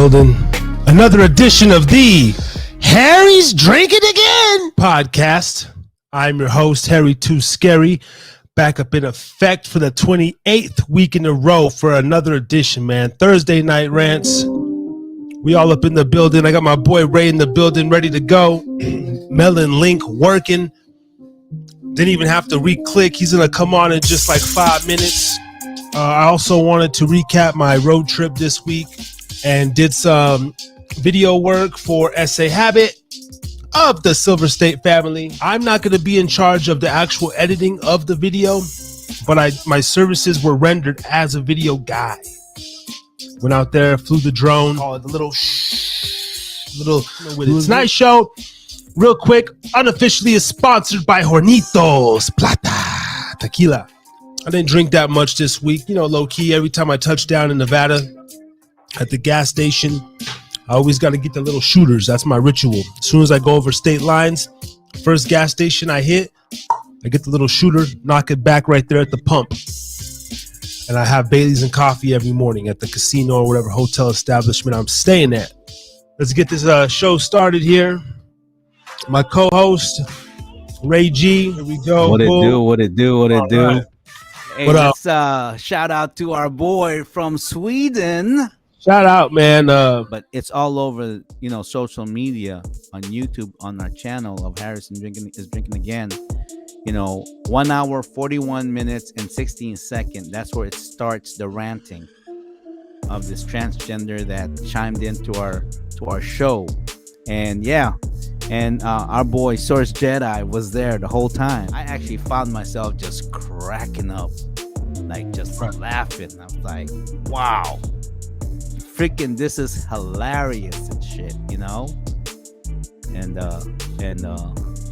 building. Another edition of the Harry's Drinking Again podcast. I'm your host, Harry Too Scary, back up in effect for the 28th week in a row for another edition, man. Thursday night rants. We all up in the building. I got my boy Ray in the building, ready to go. Melon Link working. Didn't even have to re-click. He's going to come on in just like 5 minutes. I also wanted to recap my road trip this week and did some video work for SA Habit of the Silver State family. I'm not going to be in charge of the actual editing of the video, but my services were rendered as a video guy. Went out there, flew the drone, call it the little with it. Tonight's show, real quick, unofficially is sponsored by Hornitos Plata Tequila. I didn't drink that much this week. You know, low key, every time I touch down in Nevada at the gas station, I always got to get the little shooters. That's my ritual. As soon as I go over state lines, first gas station I hit, I get the little shooter, knock it back right there at the pump. And I have Bailey's and coffee every morning at the casino or whatever hotel establishment I'm staying at. Let's get this show started here. My co-host, Ray G. Here we go. What it do? Right. Hey, let's shout out to our boy from Sweden. Shout out, man. But it's all over, social media, on YouTube, on our channel of Harrison Drinking Again. 1 hour, 41 minutes, and 16 seconds. That's where it starts, the ranting of this transgender that chimed into our show. And our boy Source Jedi was there the whole time. I actually found myself just cracking up, like just laughing. I was like, wow, freaking this is hilarious and shit, and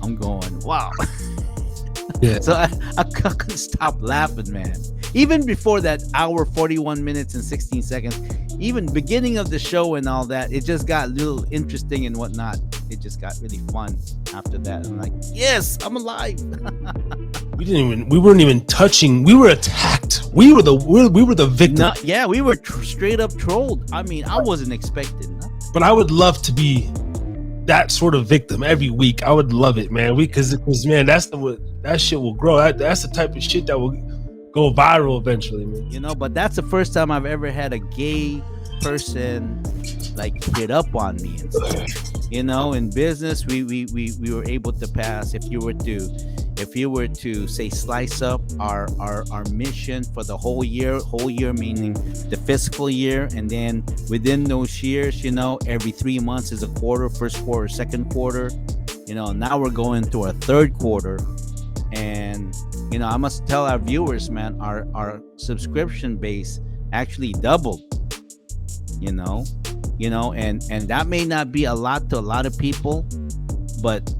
I'm going, wow. Yeah. So I couldn't stop laughing, man. Even before that hour, 41 minutes and 16 seconds, even beginning of the show and all that, it just got a little interesting and whatnot. It just got really fun after that. I'm like, yes, I'm alive. We weren't even touching. We were attacked. We were the victim. No, we were straight up trolled. I mean, I wasn't expecting that. But I would love to be that sort of victim every week. I would love it, man. Because man, that shit will grow. That's the type of shit that will go viral eventually, man. But that's the first time I've ever had a gay person like hit up on me and stuff. In business, we were able to pass. If you were to say slice up our mission for the whole year meaning the fiscal year, and then within those years, every 3 months is a quarter, first quarter, second quarter. Now we're going to our third quarter, and I must tell our viewers, man, our subscription base actually doubled. And that may not be a lot to a lot of people, but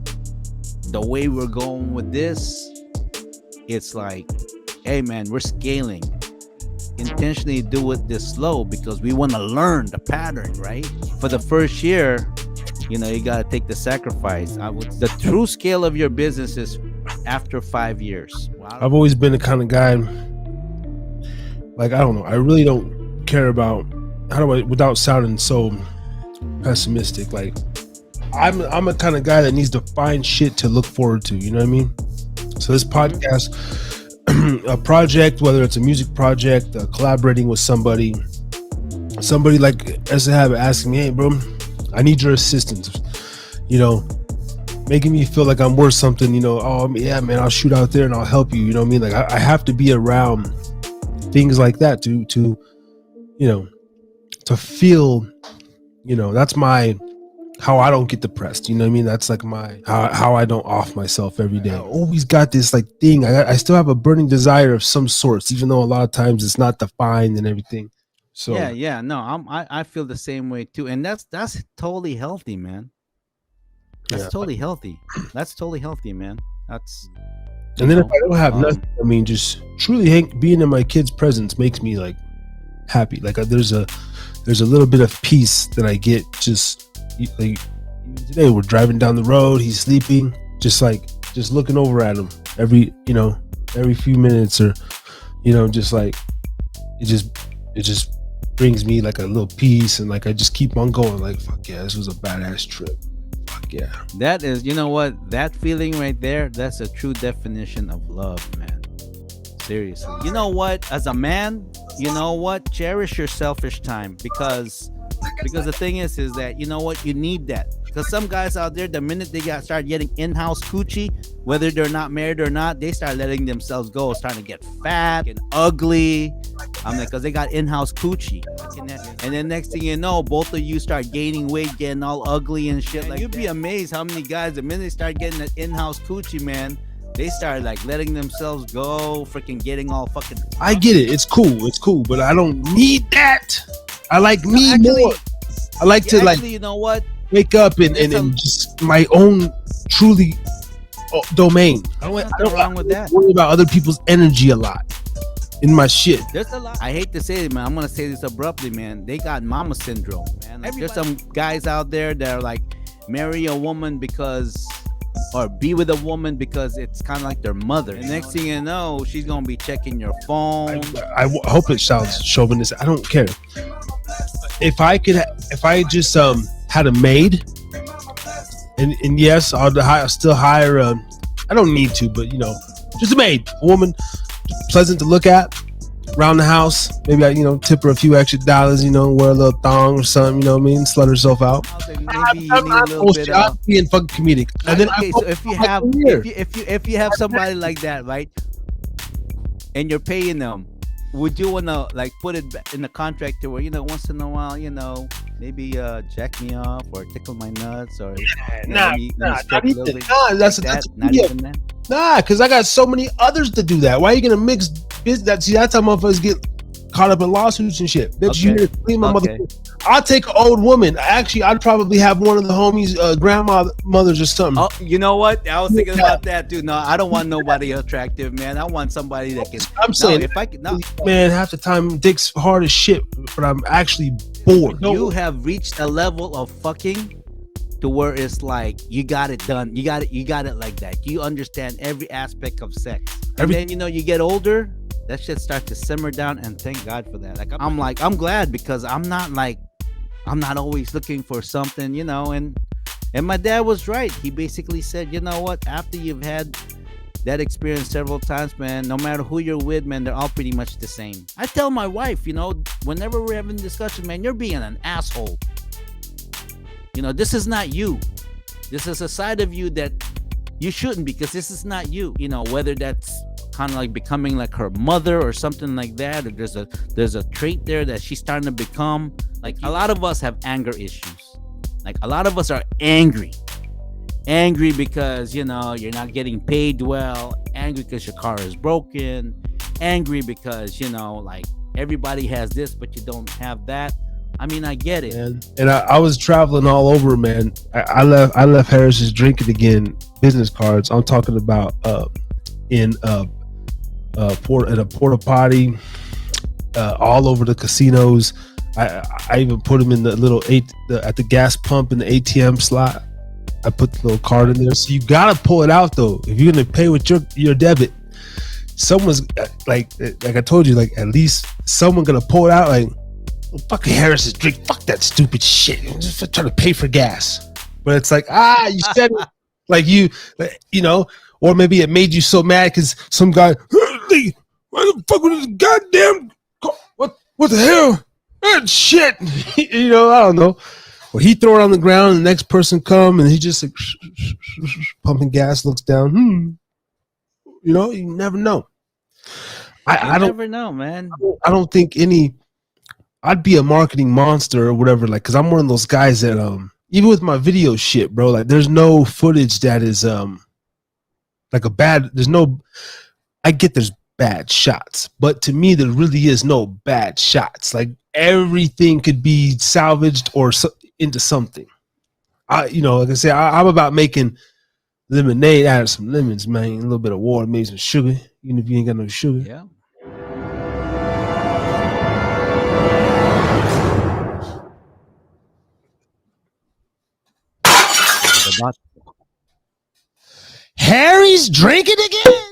the way we're going with this, it's like, hey man, we're scaling. Intentionally do it this slow because we want to learn the pattern, right? For the first year, you got to take the sacrifice. The true scale of your business is after 5 years. Wow. I've always been the kind of guy, like, I don't know, I really don't care about, without sounding so pessimistic, like, I'm a kind of guy that needs to find shit to look forward to, you know what I mean? So this podcast, a project, whether it's a music project, collaborating with somebody like as I have asking me, hey bro, I need your assistance, making me feel like I'm worth something, oh yeah man, I'll shoot out there and I'll help you, you know what I mean? Like I have to be around things like that to feel, that's how I don't get depressed, you know what I mean? That's like how I don't off myself every day. I always got this like thing. I still have a burning desire of some sorts, even though a lot of times it's not defined and everything. So no, I feel the same way too, and that's totally healthy, man. That's totally healthy. That's totally healthy, man. And then if I don't have nothing, I mean, just truly being in my kid's presence makes me like happy. Like there's a little bit of peace that I get. Just like today, we're driving down the road. He's sleeping. Just looking over at him every few minutes, or just like it just brings me like a little peace, and like I just keep on going. Like fuck yeah, this was a badass trip. Fuck yeah. That is, you know what? That feeling right there, that's a true definition of love, man. Seriously. You know what? As a man, you know what? Cherish your selfish time because the thing is that you know what? You need that. Because some guys out there, the minute they start getting in-house coochie, whether they're not married or not, they start letting themselves go, starting to get fat and ugly. I'm like, because they got in-house coochie. And then next thing you know, both of you start gaining weight, getting all ugly and shit. Like, you'd be amazed how many guys, the minute they start getting that in-house coochie, man, they start like letting themselves go, freaking getting all fucking. I get it. It's cool, but I don't need that. I like me more. I like to like. You know what? Wake up and just my own truly domain. I don't wrong with that. Worry about other people's energy a lot in my shit. There's a lot. I hate to say it, man. I'm gonna say this abruptly, man. They got mama syndrome, man. Like, there's some guys out there that are like marry a woman because, or be with a woman because it's kind of like their mother. And next thing you know, she's gonna be checking your phone. I hope it sounds chauvinistic. I don't care. If I just had a maid, and yes, I'll still hire. I don't need to, but you know, just a maid, a woman, pleasant to look at, around the house. Maybe I, tip her a few extra dollars. Wear a little thong or something. You know what I mean? Slut herself out. Maybe you need a little bit of being fucking comedic. And then okay, so if you have somebody like that, right, and you're paying them, would you wanna like put it in the contract to where once in a while, maybe jack me off or tickle my nuts or nah, that's not even that. Nah, because I got so many others to do that. Why are you gonna mix business? See, that's how motherfuckers get caught up in lawsuits and shit. Bitch, you clean my mother. I'll take an old woman. Actually, I'd probably have one of the homies' grandmothers or something. Oh, you know what? I was thinking about that too. No, I don't want nobody attractive, man. I want somebody that can. I'm saying, if I can, man, half the time dick's hard as shit, but I'm actually bored. You have reached a level of fucking to where it's like you got it done. You got it like that. You understand every aspect of sex. And then you get older. That shit starts to simmer down, and thank God for that. I'm glad because I'm not always looking for something, and my dad was right. He basically said, you know what, after you've had that experience several times, man, no matter who you're with, man, they're all pretty much the same. I tell my wife, whenever we're having discussion, man, you're being an asshole. This is not you. This is a side of you that you shouldn't, because this is not you. Whether that's kind of like becoming like her mother or something like that, or there's a trait there that she's starting to become. Like, a lot of us have anger issues. Like, a lot of us are angry because you're not getting paid well, angry because your car is broken, angry because like everybody has this but you don't have that. I mean, I get it. And I was traveling all over, man. I left Harris's Drinkin Again business cards. I'm talking about in a porta potty, all over the casinos. I even put them in the little at the gas pump in the ATM slot. I put the little card in there. So you gotta pull it out though. If you're gonna pay with your debit, someone's like I told you, like at least someone gonna pull it out. Like, well, fucking Harris's drink. Fuck that stupid shit. I'm just trying to pay for gas. But it's like, you said it. Or maybe it made you so mad because some guy, why the fuck was this goddamn, what the hell? That shit. I don't know. Or he throw it on the ground and the next person come and he just like pumping gas, looks down. You never know. I don't never know, man. I don't think I'd be a marketing monster or whatever, like, because I'm one of those guys that even with my video shit, bro, like there's no footage that is like I get there's bad shots, but to me there really is no bad shots. Like, everything could be salvaged or into something. Like I say, I'm about making lemonade out of some lemons, man. A little bit of water, maybe some sugar, even if you ain't got no sugar. Yeah. Harry's drinking again.